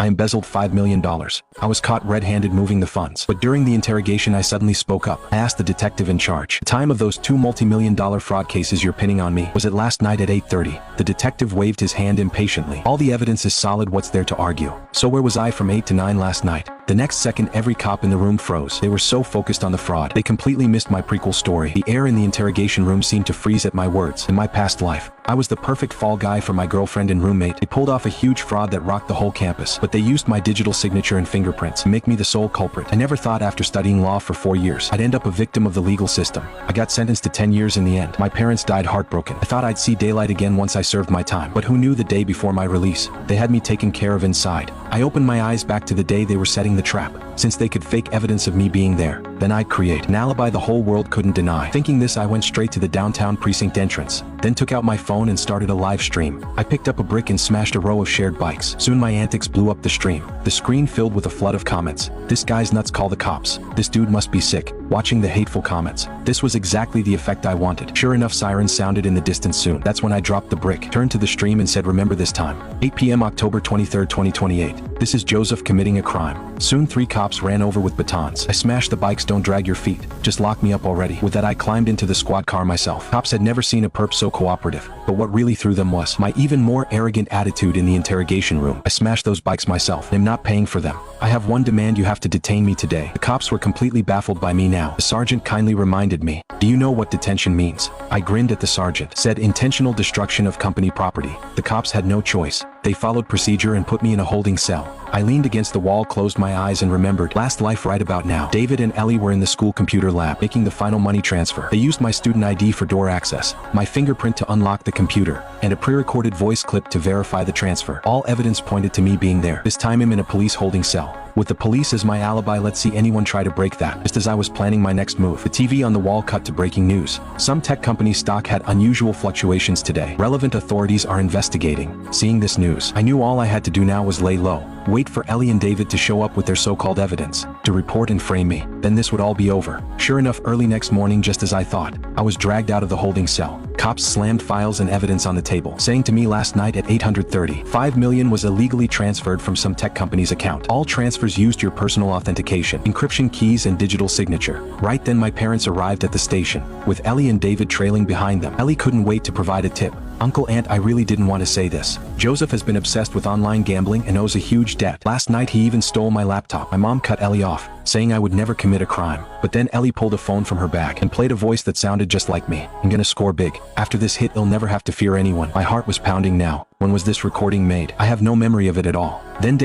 I embezzled $5 million. I was caught red-handed moving the funds. But during the interrogation I suddenly spoke up. I asked the detective in charge. The time of those 2 multi-million-dollar fraud cases you're pinning on me, was it last night at 8:30? The detective waved his hand impatiently. All the evidence is solid, what's there to argue? So where was I from 8 to 9 last night? The next second every cop in the room froze. They were so focused on the fraud. They completely missed my prequel story. The air in the interrogation room seemed to freeze at my words. In my past life, I was the perfect fall guy for my girlfriend and roommate. They pulled off a huge fraud that rocked the whole campus. But they used my digital signature and fingerprints to make me the sole culprit. I never thought after studying law for 4 years, I'd end up a victim of the legal system. I got sentenced to 10 years in the end. My parents died heartbroken. I thought I'd see daylight again once I served my time. But who knew the day before my release, they had me taken care of inside. I opened my eyes back to the day they were setting the trap. Since they could fake evidence of me being there, then I'd create an alibi the whole world couldn't deny. Thinking this, I went straight to the downtown precinct entrance, then took out my phone and started a live stream. I picked up a brick and smashed a row of shared bikes. Soon my antics blew up the stream. The screen filled with a flood of comments. This guy's nuts, call the cops. This dude must be sick. Watching the hateful comments. This was exactly the effect I wanted. Sure enough, sirens sounded in the distance soon. That's when I dropped the brick, turned to the stream and said, remember this time. 8 p.m. October 23rd, 2028. This is Joseph committing a crime. Soon 3 cops ran over with batons. I smashed the bikes, don't drag your feet. Just lock me up already. With that I climbed into the squad car myself. Cops had never seen a perp so cooperative. But what really threw them was my even more arrogant attitude in the interrogation room. I smashed those bikes myself. I'm not paying for them. I have one demand, you have to detain me today. The cops were completely baffled by me now. The sergeant kindly reminded me, do you know what detention means? I grinned at the sergeant. Said intentional destruction of company property. The cops had no choice. They followed procedure and put me in a holding cell. I leaned against the wall, closed my eyes and remembered last life right about now. David and Ellie were in the school computer lab making the final money transfer. They used my student ID for door access, my fingerprint to unlock the computer, and a pre-recorded voice clip to verify the transfer. All evidence pointed to me being there. This time I'm in a police holding cell. With the police as my alibi, let's see anyone try to break that. Just as I was planning my next move, the TV on the wall cut to breaking news. Some tech company stock had unusual fluctuations today. Relevant authorities are investigating. Seeing this news, I knew all I had to do now was lay low. Wait for Ellie and David to show up with their so-called evidence, to report and frame me. Then this would all be over. Sure enough, early next morning, just as I thought, I was dragged out of the holding cell. Cops slammed files and evidence on the table, saying to me last night at 8:30, $5 million was illegally transferred from some tech company's account. All transfers used your personal authentication, encryption keys and digital signature. Right then my parents arrived at the station, with Ellie and David trailing behind them. Ellie couldn't wait to provide a tip. Uncle, Aunt, I really didn't want to say this. Joseph has been obsessed with online gambling and owes a huge debt. Last night he even stole my laptop. My mom cut Ellie off, saying I would never commit a crime. But then Ellie pulled a phone from her bag and played a voice that sounded just like me. I'm gonna score big. After this hit, I'll never have to fear anyone. My heart was pounding now. When was this recording made? I have no memory of it at all. Then